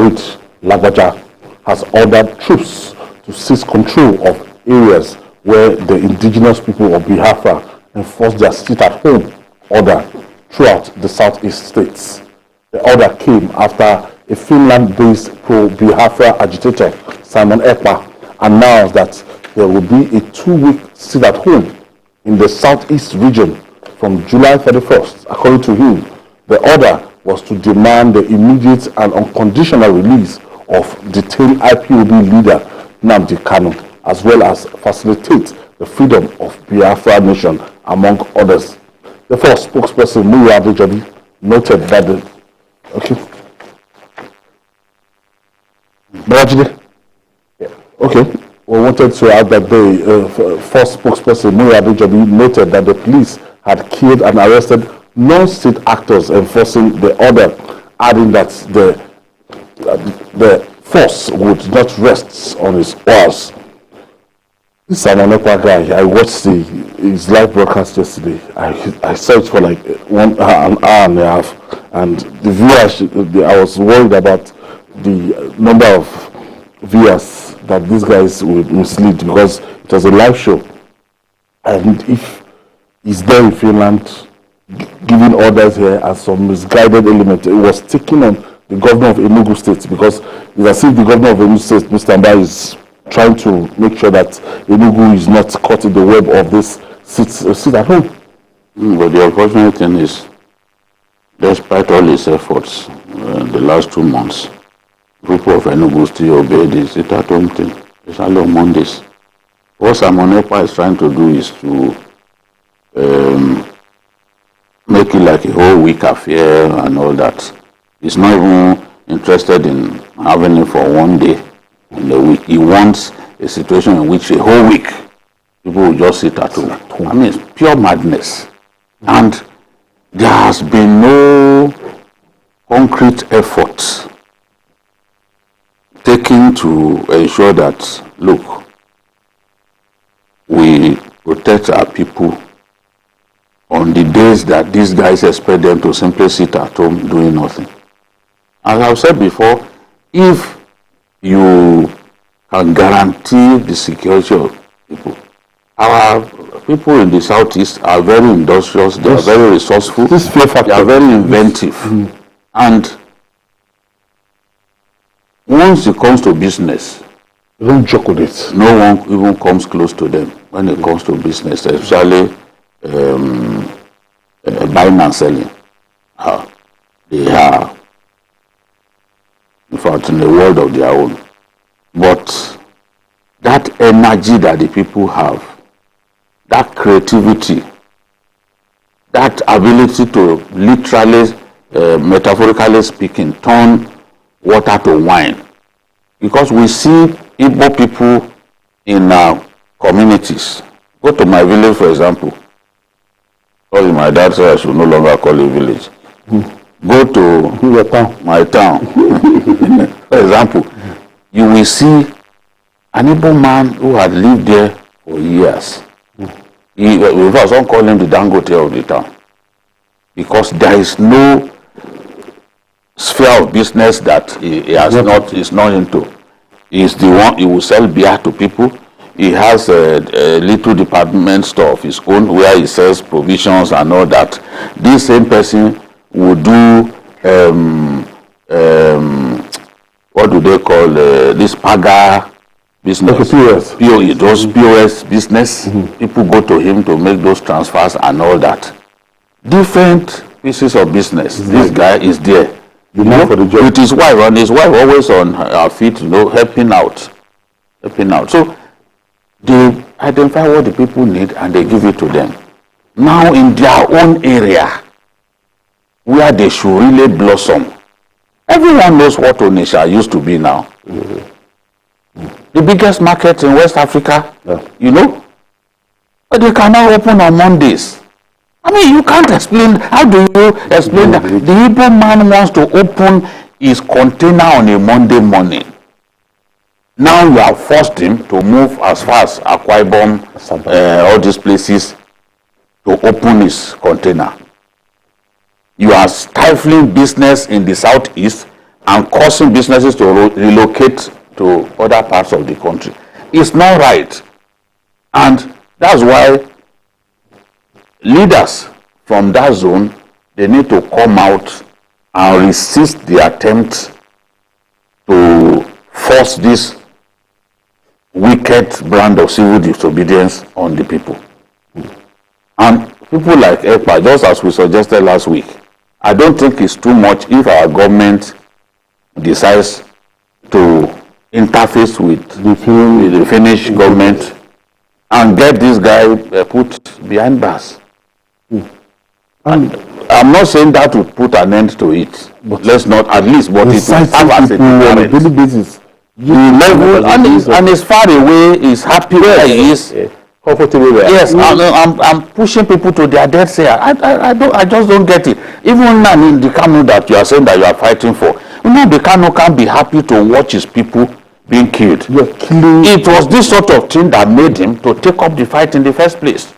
Taoreed Lagbaja has ordered troops to seize control of areas where the indigenous people of Biafra enforce their sit-at-home order throughout the southeast states. The order came after a Finland-based pro-Biafra agitator, Ekpa, announced that there will be a 2-week sit-at-home in the southeast region from July 31st. According to him, the order was to demand the immediate and unconditional release of detained IPOB leader Nnamdi Kanu, as well as facilitate the freedom of Biafra nation, among others. Therefore, spokesperson Muyiwa Adejobi noted that the we wanted to add that the first spokesperson Muyiwa Adejobi noted that the police had killed and arrested non-state actors enforcing the order, adding that the force would not rest on its oars. This Ekpa guy, I watched his live broadcast yesterday. I saw it for like an hour and a half, and the viewership, I was worried about the number of viewers that these guys would mislead, because it was a live show, and if he's there in Finland giving orders here and some misguided element, it was taking on the governor of Enugu State, because it's as if the governor of Enugu State, Mr. Amba, is trying to make sure that Enugu is not caught in the web of this sit at home. But the unfortunate thing is, despite all his efforts the last 2 months, people of Enugu still obey the sit at home thing, especially on Mondays. What Ekpa is trying to do is to make it like a whole week affair and all that. He's not even interested in having it for 1 day in the week. He wants a situation in which a whole week people will just sit at home. I mean, it's pure madness. And there has been no concrete effort taken to ensure that, look, we protect our people on the days that these guys expect them to simply sit at home doing nothing. As I've said before, if you can guarantee the security of people, our people in the southeast are very industrious, they are very resourceful, they are very inventive. And once it comes to business, they don't joke with it. No one even comes close to them when it comes to business, especially buying and selling. They are, in fact, in a world of their own. But that energy that the people have, that creativity, that ability to literally, metaphorically speaking, turn water to wine. Because we see Igbo people in our communities. Go to my village, for example. Sorry, my dad said I should no longer call it village. Go to my town. For example, you will see an Igbo man who had lived there for years. Some call him the Dangote of the town. Because there is no sphere of business that he is not into. He's the one, he will sell beer to people. He has a little department store of his own where he sells provisions and all that. This same person will do, what do they call this Paga business? POS. Those POS business. People go to him to make those transfers and all that. Different pieces of business. This guy is there. For the job. With his wife, and his wife always on her feet, helping out. So they identify what the people need and they give it to them. Now in their own area, where they should really blossom, everyone knows what Onitsha used to be now. The biggest market in West Africa, but they cannot open on Mondays. I mean, you can't explain. How do you explain that? The Igbo man wants to open his container on a Monday morning. Now you have forced him to move as far as Akwa Ibom, all these places, to open his container. You are stifling business in the southeast and causing businesses to relocate to other parts of the country. It's not right. And that's why leaders from that zone, they need to come out and resist the attempt to force this wicked brand of civil disobedience on the people. And people like Ekpa, just as we suggested last week, I don't think it's too much if our government decides to interface with the Finnish government and get this guy put behind bars. I'm not saying that would put an end to it, but let's not, at least, but it will have as a on a daily basis. The level, and he's far away, he's happy where he is. Comfortable there. Yes, I'm pushing people to their deaths here. I just don't get it. Even Nnamdi Kanu that you are saying that you are fighting for, Nnamdi Kanu can't be happy to watch his people being killed. It was this sort of thing that made him to take up the fight in the first place.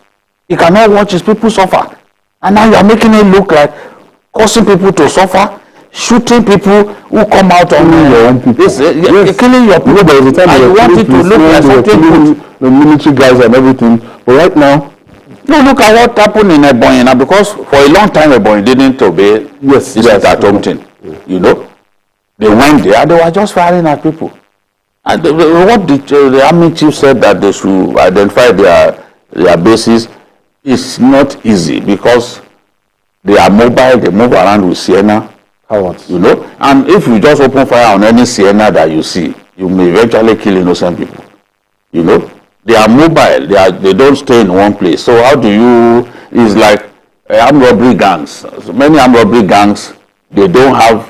He cannot watch his people suffer. And now you are making it look like causing people to suffer, shooting people who come out on your own people. Killing your people. There was a time and you want it to look like something good. The military guys and everything. But right now, no, look at what happened in Ebonyi now, because for a long time Ebonyi didn't obey this thing. You know, they went there and they were just firing at people. And what the army chief said that they should identify their bases is not easy, because they are mobile, they move around with Sienna, you know, and if you just open fire on any Sienna that you see, you may eventually kill innocent people. You know, they are mobile, they don't stay in one place. So how do you, it's like armed robbery gangs. So many armed robbery gangs, they don't have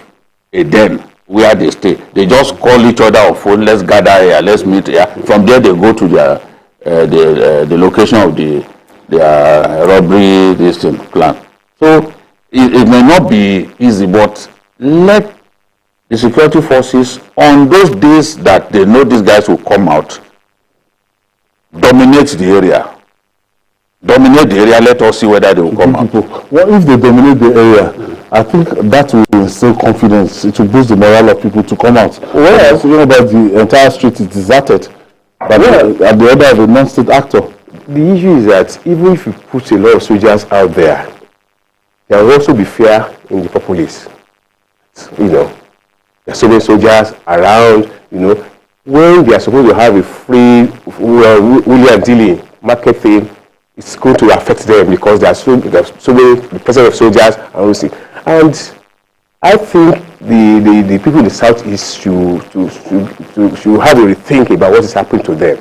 a den where they stay. They just call each other on phone, let's gather here, let's meet here. From there they go to the location of their robbery plan. So it may not be easy, but let the security forces, on those days that they know these guys will come out, dominate the area. Dominate the area, let us see whether they will come out. Well, if they dominate the area, I think that will instill confidence. It will boost the morale of people to come out. Well, you know that the entire street is deserted at the order of a non-state actor. The issue is that even if you put a lot of soldiers out there, there will also be fear in the populace. You know, there are so many soldiers around, you know, when they are supposed to have a free, wheeling and dealing market thing, it's going to affect them because there are so many, the presence of soldiers and all those things. And I think the people in the Southeast should have a rethink about what is happening to them.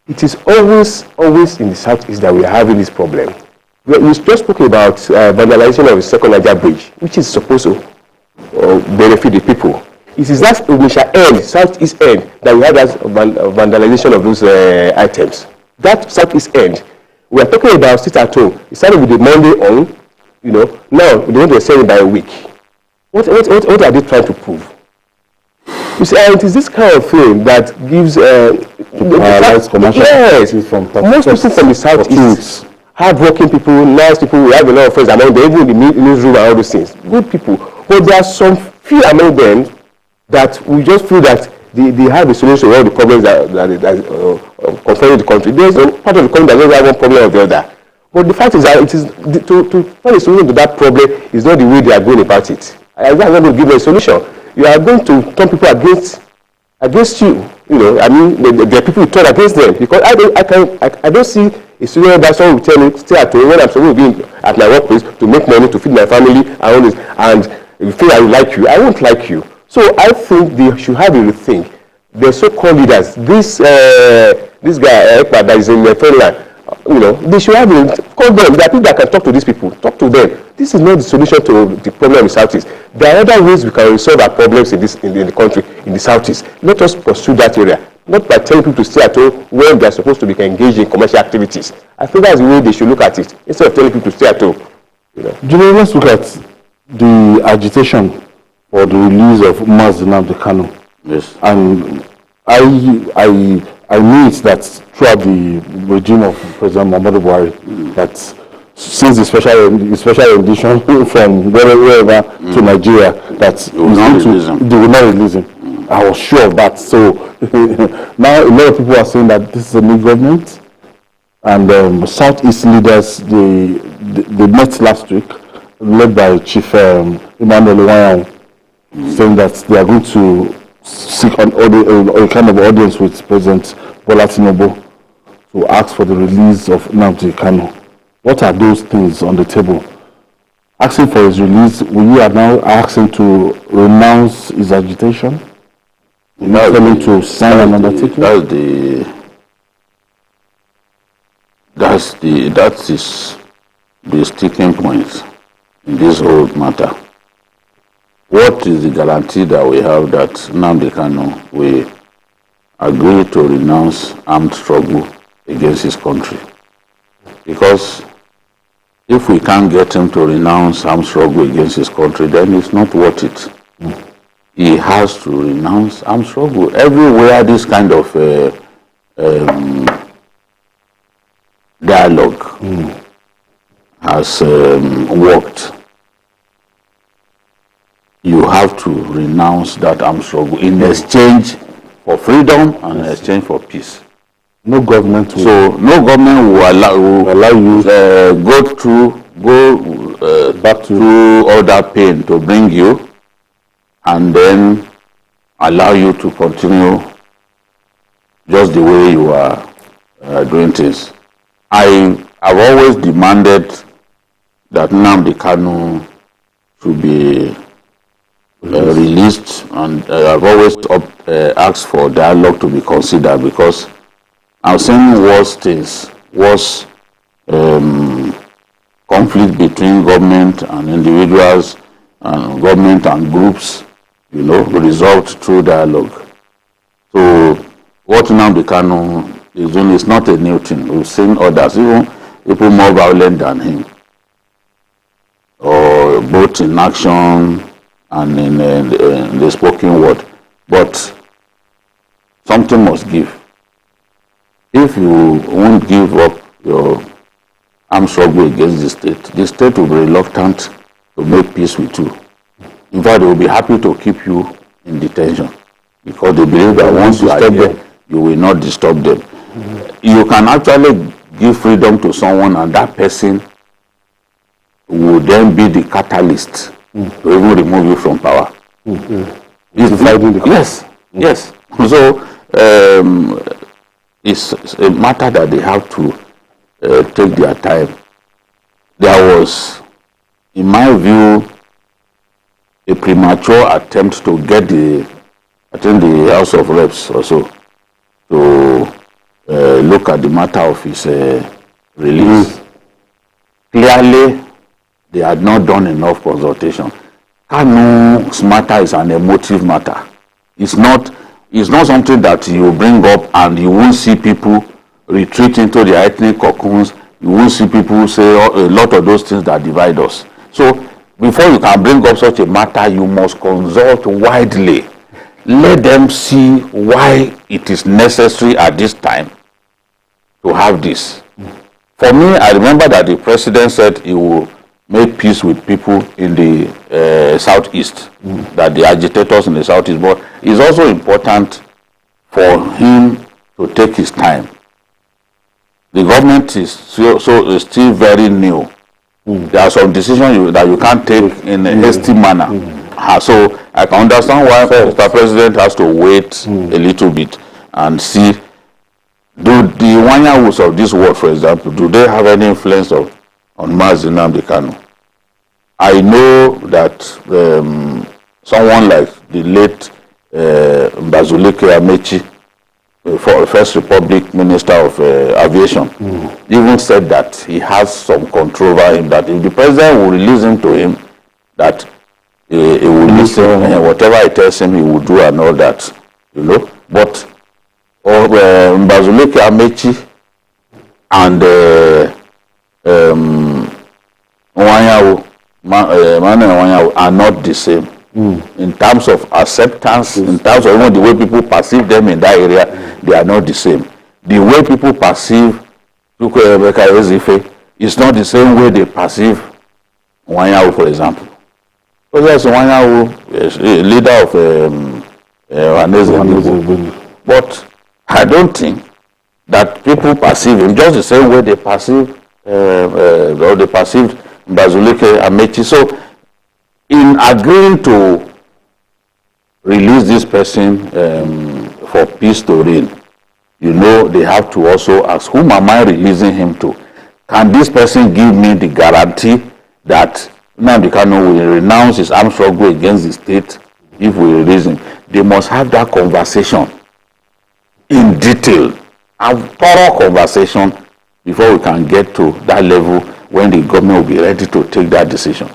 It is always in the Southeast that we are having this problem. We just spoke about vandalization of the second Niger bridge, which is supposed to benefit the people. It is that Omisha end, Southeast end, that we have that vandalization of those items. That Southeast end, we are talking about sit at home. It started with the Monday on, you know. Now they want to extend it by a week. What are they trying to prove? You see, it is this kind of thing that gives commercial. Yes, most people from the Southeast, hard-working people, nice people, we have a lot of friends among them, even in the newsroom and all those things. Good people. But there are some few among them that we just feel that they have a solution to all the problems that confronting the country. There is no part of the country that doesn't have one problem or the other. But the fact is that it is to find a solution to that problem is not the way they are going about it. I'm not going to give them a solution. You are going to turn people against you. You know, I mean, the people who turn against them, because I don't see a scenario that someone will tell me stay at home when I'm supposed to be at my workplace to make money to feed my family and all this, and you feel I like you. I won't like you. So I think they should have a rethink. The so-called leaders, this guy Ekpa that is in Finland, you know, they should have call them. There are people that can talk to these people. Talk to them. This is not the solution to the problem in the Southeast. There are other ways we can resolve our problems in the country, in the Southeast. Let us pursue that area, not by telling people to stay at home when they are supposed to be engaged in commercial activities. I think that's the way they should look at it, instead of telling people to stay at home. You know. Jimmy, let's look at the agitation for the release of Nnamdi Kanu. Yes. And I knew it that throughout the regime of President Muhammadu Buhari, that since the special rendition from wherever to Nigeria, that they will not release him. I was sure of that. So now a lot of people are saying that this is a new government, and Southeast leaders they met last week, led by Chief Emmanuel, saying that they are going to seek a kind of audience with President Bola Tinubu to ask for the release of Nnamdi Kanu. What are those things on the table? Asking for his release, will you are now asking to renounce his agitation? You're not telling to sign an undertaking? That is the sticking point in this whole matter. What is the guarantee that we have that Nnamdi Kanu will agree to renounce armed struggle against his country? Because if we can't get him to renounce armed struggle against his country, then it's not worth it. He has to renounce armed struggle. Everywhere this kind of dialogue has worked, you have to renounce that armed struggle in exchange for freedom and in exchange for peace. No government will. So no government will allow you go back through all that pain to bring you, and then allow you to continue just the way you are doing things. I have always demanded that Nnamdi Kanu should be released, and I've always asked for dialogue to be considered, because I've seen worse things, worse conflict between government and individuals, and government and groups, resolved through dialogue. So what Nnamdi Kanu is doing is not a new thing. We've seen others, even people more violent than him, or both in action and in the spoken word. But something must give. If you won't give up your armed struggle against the state will be reluctant to make peace with you. In fact, they will be happy to keep you in detention, because they believe that once you are here, you will not disturb them. You can actually give freedom to someone, and that person will then be the catalyst to even remove you from power. Yes. So it's a matter that they have to take their time. There was, in my view, a premature attempt to get the House of Reps also to look at the matter of his release. Clearly, they had not done enough consultation. Kanu's matter is an emotive matter. It's not something that you bring up and you won't see people retreat into their ethnic cocoons. You won't see people say a lot of those things that divide us. So before you can bring up such a matter, you must consult widely. Let them see why it is necessary at this time to have this. For me, I remember that the president said he will make peace with people in the southeast, that the agitators in the southeast. But it's also important for him to take his time. The government is still very new. There are some decisions that you can't take in a hasty manner. So I can understand why Mr. President has to wait a little bit and see, do the Wanyawus of this world, for example, do they have any influence on Mazi Nnamdi Kanu? I know that someone like the late Mbazulike Amechi, First Republic Minister of Aviation, even said that he has some control over him, that if the president will release him to him, that he will listen, and whatever he tells him he will do and all that, But Mbazulike Amechi and Wanyawu are not the same. In terms of acceptance, in terms of even the way people perceive them in that area, they are not the same. The way people perceive Chukwuemeka Ezefe it's not the same way they perceive Wanyawu, for example. Because there's Wanyawu, a leader of but I don't think that people perceive him just the same way they perceive or they perceived Mbazulike Amechi. So in agreeing to release this person for peace to reign, you know, they have to also ask, whom am I releasing him to? Can this person give me the guarantee that Nnamdi Kanu will renounce his armed struggle against the state if we release him? They must have that conversation in detail, a thorough conversation before we can get to that level when the government will be ready to take that decision.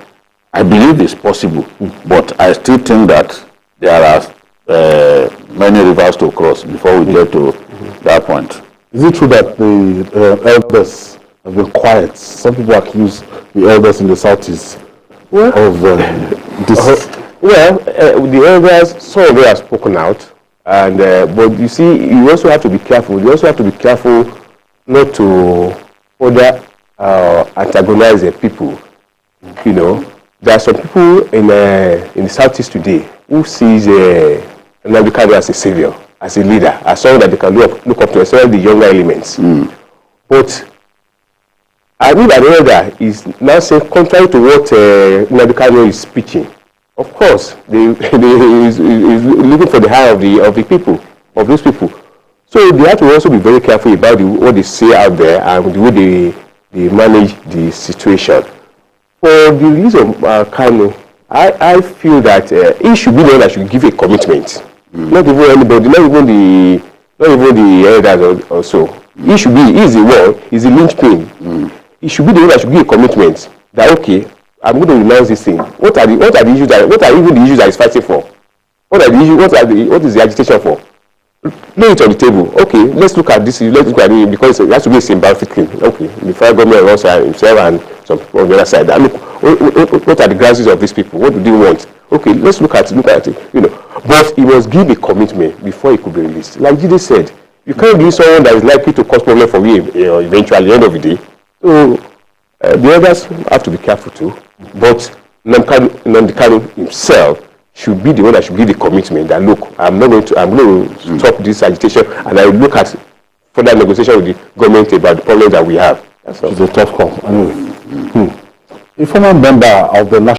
I believe it's possible, but I still think that there are many rivers to cross before we get to that point. Is it true that the elders have been quiet? Some people accuse the elders in the Southeast of this. The elders, some of them have spoken out, and but you see, you also have to be careful. You also have to be careful not to further antagonize the people. You know, there are some people in the Southeast today who sees Nnamdi Kanu as a savior, as a leader, as someone that they can look up to, especially the younger elements. But I believe an elder is now saying contrary to what Nnamdi Kanu is preaching. Of course, is looking for the high of the people, of those people. So they have to also be very careful about what they say out there and the way they manage the situation. For the release of Kanu, I feel that he should be the one that should give a commitment. Not even anybody, not even the elders or so. He should be, he's the one, he's the linchpin. He should be the one that should give a commitment that, okay, I'm going to renounce this thing. What are the issues what are even the issues that he's fighting for? What are the issues, what is the agitation for? Lay it on the table. Okay, let's look at this, let's look at it, because it has to be a symbiotic thing. Okay, the federal government runs himself and some people on the other side. I mean, what are the grounds of these people? What do they want? Okay, let's look at it, you know. But he must give a commitment before he could be released. Like Jide said, you can't be someone that is likely to cause problem for you eventually at the end of the day. So the others have to be careful too. But Nnamdi Kanu himself should be the one that should give the commitment that, look, I'm going to stop this agitation, and I will look at further negotiation with the government about the problems that we have. It's a tough call. Anyway. A former member of the National